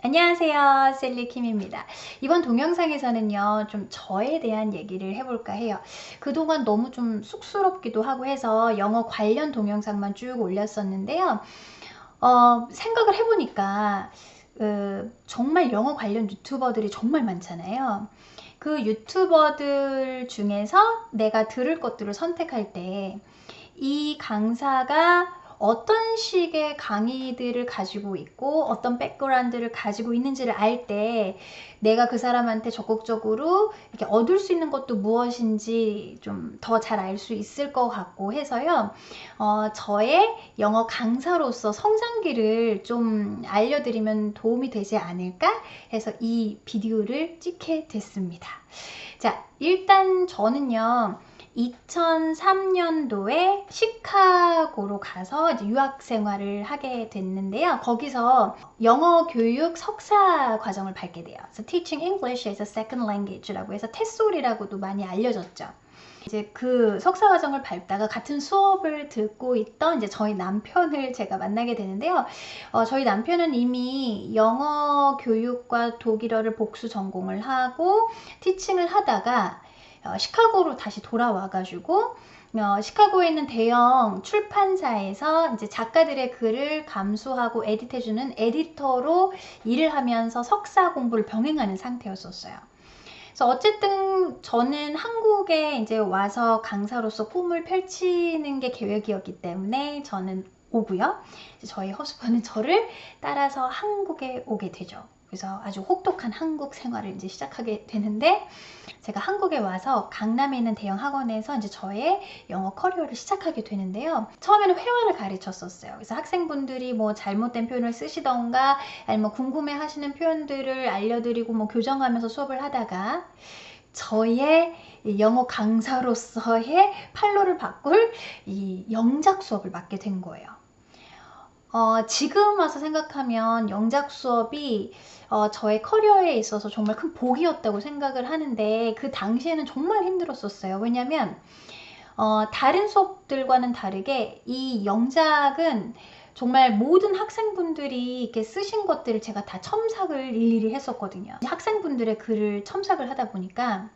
안녕하세요, 셀리킴입니다. 이번 동영상에서는요, 좀 저에 대한 얘기를 해볼까 해요. 그동안 너무 좀 쑥스럽기도 하고 해서 영어 관련 동영상만 쭉 올렸었는데요. 생각을 해보니까 정말 영어 관련 유튜버들이 정말 많잖아요. 그 유튜버들 중에서 내가 들을 것들을 선택할 때 이 강사가 어떤 식의 강의들을 가지고 있고 어떤 백그라운드를 가지고 있는지를 알 때 내가 그 사람한테 적극적으로 이렇게 얻을 수 있는 것도 무엇인지 좀 더 잘 알 수 있을 것 같고 해서요. 저의 영어 강사로서 성장기를 좀 알려드리면 도움이 되지 않을까 해서 이 비디오를 찍게 됐습니다. 자, 일단 저는요. 2003년도에 시카고로 가서 이제 유학 생활을 하게 됐는데요. 거기서 영어 교육 석사 과정을 밟게 돼요. 그래서 Teaching English as a Second Language라고 해서 테솔이라고도 많이 알려졌죠. 이제 그 석사 과정을 밟다가 같은 수업을 듣고 있던 이제 저희 남편을 제가 만나게 되는데요. 저희 남편은 이미 영어 교육과 독일어를 복수 전공을 하고 티칭을 하다가 시카고로 다시 돌아와가지고 시카고에 있는 대형 출판사에서 이제 작가들의 글을 감수하고 에디트해주는 에디터로 일을 하면서 석사 공부를 병행하는 상태였었어요. 그래서 어쨌든 저는 한국에 이제 와서 강사로서 꿈을 펼치는 게 계획이었기 때문에 저는 오고요. 저희 허스번은 저를 따라서 한국에 오게 되죠. 그래서 아주 혹독한 한국 생활을 이제 시작하게 되는데, 제가 한국에 와서 강남에 있는 대형 학원에서 이제 저의 영어 커리어를 시작하게 되는데요. 처음에는 회화를 가르쳤었어요. 그래서 학생분들이 뭐 잘못된 표현을 쓰시던가 아니면 뭐 궁금해 하시는 표현들을 알려드리고 뭐 교정하면서 수업을 하다가 저의 영어 강사로서의 판로를 바꿀 이 영작 수업을 맡게 된 거예요. 지금 와서 생각하면 영작 수업이 저의 커리어에 있어서 정말 큰 복이었다고 생각을 하는데, 그 당시에는 정말 힘들었었어요. 왜냐면 다른 수업들과는 다르게 이 영작은 정말 모든 학생분들이 이렇게 쓰신 것들을 제가 다 첨삭을 일일이 했었거든요. 학생분들의 글을 첨삭을 하다 보니까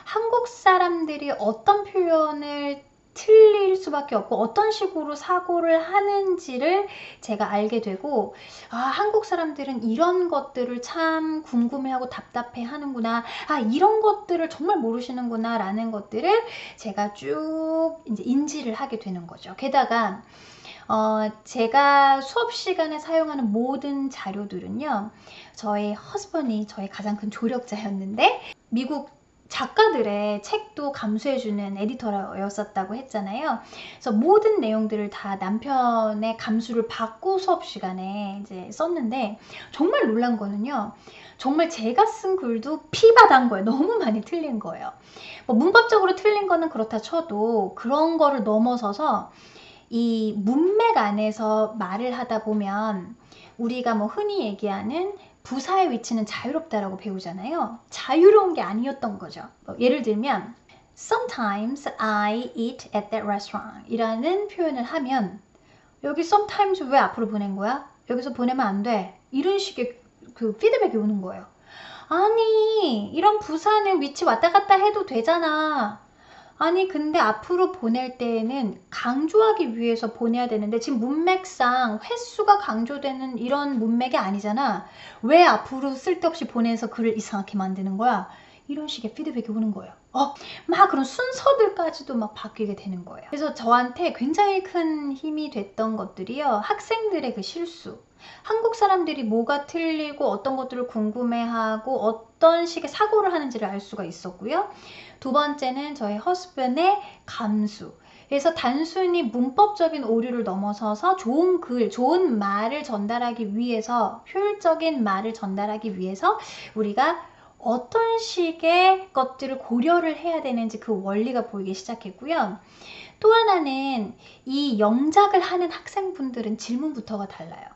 한국 사람들이 어떤 표현을 틀릴 수밖에 없고 어떤 식으로 사고를 하는지를 제가 알게 되고, 한국 사람들은 이런 것들을 참 궁금해하고 답답해 하는구나, 이런 것들을 정말 모르시는구나 라는 것들을 제가 쭉 이제 인지를 하게 되는 거죠. 게다가 제가 수업 시간에 사용하는 모든 자료들은요, 저의 허스번이 저의 가장 큰 조력자였는데, 미국 작가들의 책도 감수해주는 에디터였었다고 했잖아요. 그래서 모든 내용들을 다 남편의 감수를 받고 수업 시간에 이제 썼는데, 정말 놀란 거는요, 정말 제가 쓴 글도 피바단 거예요. 너무 많이 틀린 거예요. 뭐 문법적으로 틀린 거는 그렇다 쳐도 그런 거를 넘어서서 이 문맥 안에서 말을 하다 보면 우리가 뭐 흔히 얘기하는 부사의 위치는 자유롭다라고 배우잖아요. 자유로운 게 아니었던 거죠. 예를 들면 Sometimes I eat at that restaurant 이라는 표현을 하면, 여기 sometimes 왜 앞으로 보낸 거야? 여기서 보내면 안 돼. 이런 식의 그 피드백이 오는 거예요. 아니, 이런 부사는 위치 왔다 갔다 해도 되잖아. 아니, 근데 앞으로 보낼 때에는 강조하기 위해서 보내야 되는데 지금 문맥상 횟수가 강조되는 이런 문맥이 아니잖아. 왜 앞으로 쓸데없이 보내서 글을 이상하게 만드는 거야? 이런 식의 피드백이 오는 거예요. 막 그런 순서들까지도 막 바뀌게 되는 거예요. 그래서 저한테 굉장히 큰 힘이 됐던 것들이요, 학생들의 그 실수, 한국 사람들이 뭐가 틀리고 어떤 것들을 궁금해하고 어떤 식의 사고를 하는지를 알 수가 있었고요. 두 번째는 저희 허스밴의 감수. 그래서 단순히 문법적인 오류를 넘어서서 좋은 글, 좋은 말을 전달하기 위해서, 효율적인 말을 전달하기 위해서 우리가 어떤 식의 것들을 고려를 해야 되는지 그 원리가 보이기 시작했고요. 또 하나는 이 영작을 하는 학생분들은 질문부터가 달라요.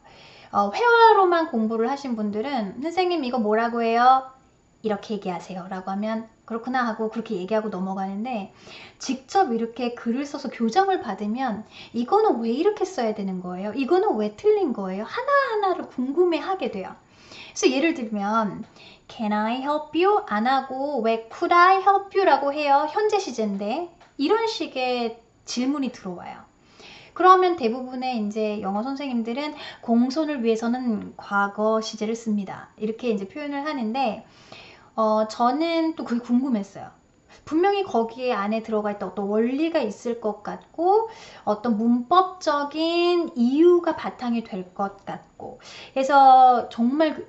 회화로만 공부를 하신 분들은 선생님 이거 뭐라고 해요? 이렇게 얘기하세요 라고 하면 그렇구나 하고 그렇게 얘기하고 넘어가는데, 직접 이렇게 글을 써서 교정을 받으면 이거는 왜 이렇게 써야 되는 거예요? 이거는 왜 틀린 거예요? 하나하나를 궁금해 하게 돼요. 그래서 예를 들면 Can I help you? 안 하고 왜 Could I help you? 라고 해요. 현재 시제인데 이런 식의 질문이 들어와요. 그러면 대부분의 이제 영어 선생님들은 공손을 위해서는 과거 시제를 씁니다. 이렇게 이제 표현을 하는데 저는 또 그게 궁금했어요. 분명히 거기에 안에 들어가 있던 어떤 원리가 있을 것 같고 어떤 문법적인 이유가 바탕이 될 것 같고 그래서 정말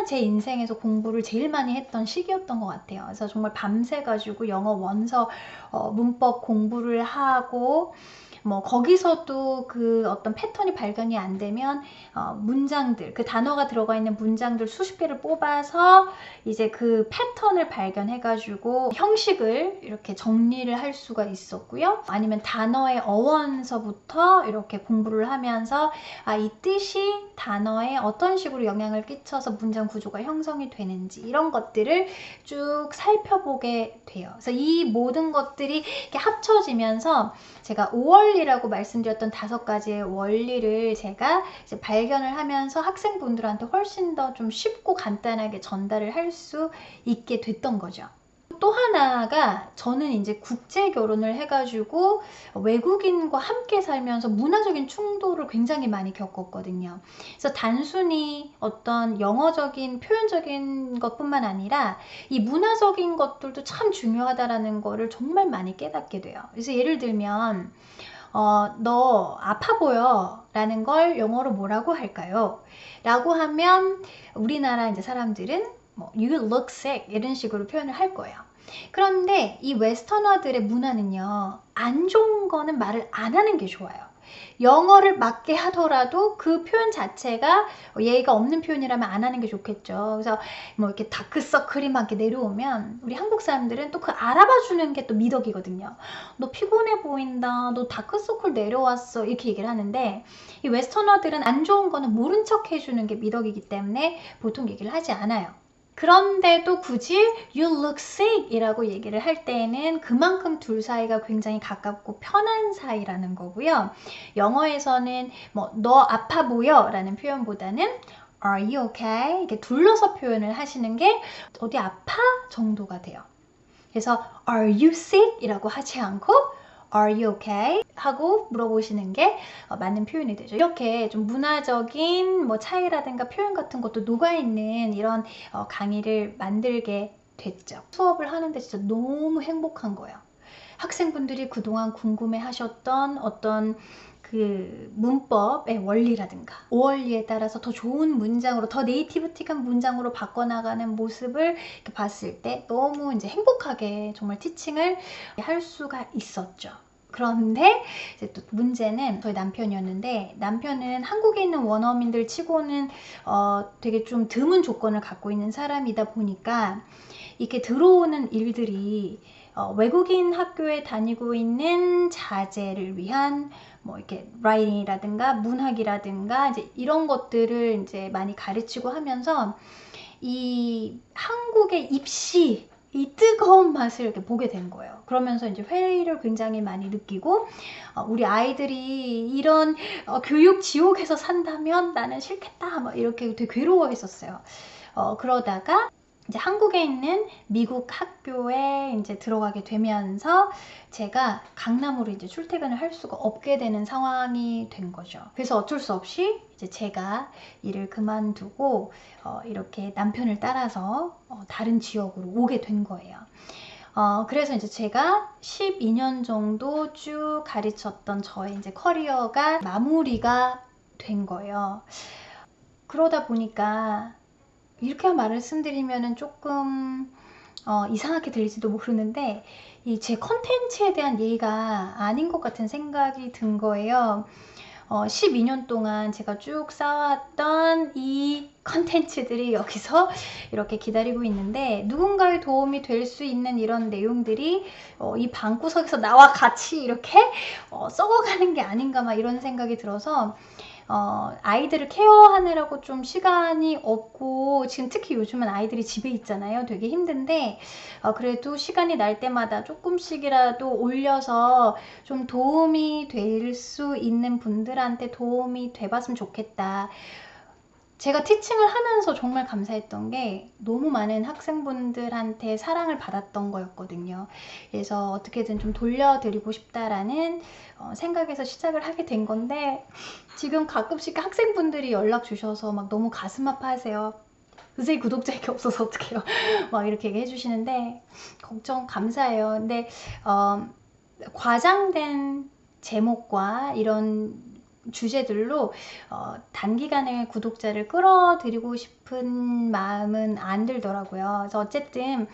제 인생에서 공부를 제일 많이 했던 시기였던 것 같아요. 그래서 정말 밤새 가지고 영어 원서 문법 공부를 하고 뭐 거기서도 그 어떤 패턴이 발견이 안 되면 문장들, 그 단어가 들어가 있는 문장들 수십 개를 뽑아서 이제 그 패턴을 발견해 가지고 형식을 이렇게 정리를 할 수가 있었고요. 아니면 단어의 어원서부터 이렇게 공부를 하면서 이 뜻이 단어에 어떤 식으로 영향을 끼쳐서 문장 구조가 형성이 되는지 이런 것들을 쭉 살펴보게 돼요. 그래서 이 모든 것들이 이렇게 합쳐지면서 제가 5원리라고 말씀드렸던 5가지의 원리를 제가 이제 발견을 하면서 학생분들한테 훨씬 더 좀 쉽고 간단하게 전달을 할 수 있게 됐던 거죠. 또 하나가 저는 이제 국제 결혼을 해가지고 외국인과 함께 살면서 문화적인 충돌을 굉장히 많이 겪었거든요. 그래서 단순히 어떤 영어적인 표현적인 것뿐만 아니라 이 문화적인 것들도 참 중요하다라는 거를 정말 많이 깨닫게 돼요. 그래서 예를 들면 너 아파 보여 라는 걸 영어로 뭐라고 할까요? 라고 하면 우리나라 이제 사람들은 뭐 you look sick 이런 식으로 표현을 할 거예요. 그런데 이 웨스턴어들의 문화는요, 안 좋은 거는 말을 안 하는 게 좋아요. 영어를 맞게 하더라도 그 표현 자체가 예의가 없는 표현이라면 안 하는 게 좋겠죠. 그래서 뭐 이렇게 다크서클이 막 이렇게 내려오면 우리 한국 사람들은 또 그 알아봐 주는 게 또 미덕이거든요. 너 피곤해 보인다. 너 다크서클 내려왔어. 이렇게 얘기를 하는데 이 웨스턴어들은 안 좋은 거는 모른 척 해주는 게 미덕이기 때문에 보통 얘기를 하지 않아요. 그런데도 굳이 you look sick 이라고 얘기를 할 때에는 그만큼 둘 사이가 굉장히 가깝고 편한 사이라는 거고요. 영어에서는 뭐 너 아파 보여 라는 표현보다는 Are you okay? 이렇게 둘러서 표현을 하시는 게 어디 아파? 정도가 돼요. 그래서 Are you sick? 이라고 하지 않고 Are you okay? 하고 물어보시는 게 맞는 표현이 되죠. 이렇게 좀 문화적인 뭐 차이라든가 표현 같은 것도 녹아있는 이런 강의를 만들게 됐죠. 수업을 하는데 진짜 너무 행복한 거예요. 학생분들이 그동안 궁금해 하셨던 어떤 그 문법의 원리라든가 5원리에 따라서 더 좋은 문장으로 더 네이티브틱한 문장으로 바꿔나가는 모습을 이렇게 봤을 때 너무 이제 행복하게 정말 티칭을 할 수가 있었죠. 그런데 이제 또 문제는 저희 남편이었는데 남편은 한국에 있는 원어민들 치고는 되게 좀 드문 조건을 갖고 있는 사람이다 보니까 이렇게 들어오는 일들이 외국인 학교에 다니고 있는 자제를 위한 뭐 이렇게 라이팅이라든가 문학이라든가 이제 이런 것들을 이제 많이 가르치고 하면서 이 한국의 입시 이 뜨거운 맛을 이렇게 보게 된 거예요. 그러면서 이제 회의를 굉장히 많이 느끼고 우리 아이들이 이런 교육 지옥에서 산다면 나는 싫겠다 막 이렇게 되게 괴로워했었어요. 그러다가 이제 한국에 있는 미국 학교에 이제 들어가게 되면서 제가 강남으로 이제 출퇴근을 할 수가 없게 되는 상황이 된 거죠. 그래서 어쩔 수 없이 이제 제가 일을 그만두고 이렇게 남편을 따라서 다른 지역으로 오게 된 거예요. 그래서 이제 제가 12년 정도 쭉 가르쳤던 저의 이제 커리어가 마무리가 된 거예요. 그러다 보니까 이렇게 말씀드리면은 조금 이상하게 들릴지도 모르는데 이 제 컨텐츠에 대한 예의가 아닌 것 같은 생각이 든 거예요. 12년 동안 제가 쭉 쌓았던 이 컨텐츠들이 여기서 이렇게 기다리고 있는데 누군가의 도움이 될 수 있는 이런 내용들이 이 방구석에서 나와 같이 이렇게 썩어가는 게 아닌가 막 이런 생각이 들어서 아이들을 케어하느라고 좀 시간이 없고 지금 특히 요즘은 아이들이 집에 있잖아요. 되게 힘든데 그래도 시간이 날 때마다 조금씩이라도 올려서 좀 도움이 될 수 있는 분들한테 도움이 돼봤으면 좋겠다. 제가 티칭을 하면서 정말 감사했던 게 너무 많은 학생분들한테 사랑을 받았던 거였거든요. 그래서 어떻게든 좀 돌려드리고 싶다라는 생각에서 시작을 하게 된 건데, 지금 가끔씩 학생분들이 연락 주셔서 막 너무 가슴 아파하세요. 선생님 구독자가 없어서 어떡해요. 막 이렇게 얘기해 주시는데 걱정 감사해요. 근데 과장된 제목과 이런 주제들로 단기간에 구독자를 끌어들이고 싶은 마음은 안 들더라고요. 그래서 어쨌든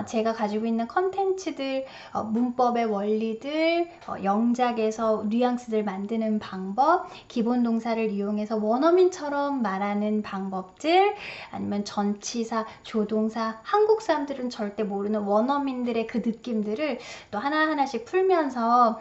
제가 가지고 있는 컨텐츠들, 문법의 원리들, 영작에서 뉘앙스들 만드는 방법, 기본 동사를 이용해서 원어민처럼 말하는 방법들, 아니면 전치사, 조동사, 한국 사람들은 절대 모르는 원어민들의 그 느낌들을 또 하나하나씩 풀면서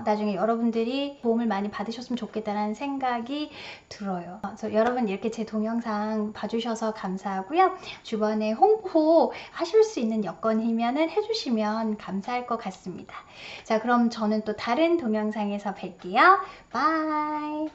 나중에 여러분들이 도움을 많이 받으셨으면 좋겠다는 생각이 들어요. 그래서 여러분 이렇게 제 동영상 봐주셔서 감사하고요. 주변에 홍보 하실 수 있는 여건이면은 해주시면 감사할 것 같습니다. 자, 그럼 저는 또 다른 동영상에서 뵐게요. 바이.